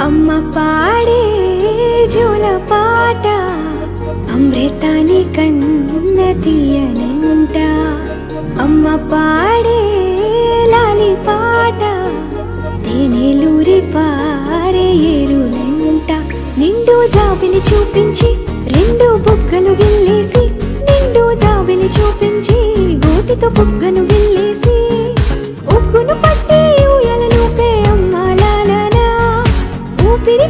అమ్మ పాడే జోల పాట అమృతాని కన్న తీయనంట. అమ్మ పాడే లాలి పాట తేనెలూరి పారే ఏరులంట. నిండు జాబిలి చూపించి రెండు బుగ్గలు గిల్లేసి, నిండు జాబిలి చూపించి గోటితో బుగ్గను గిల్లేసి, ఉగ్గును పట్టి ఊయలలోపే అమ్మ లాలనా ఊపిరి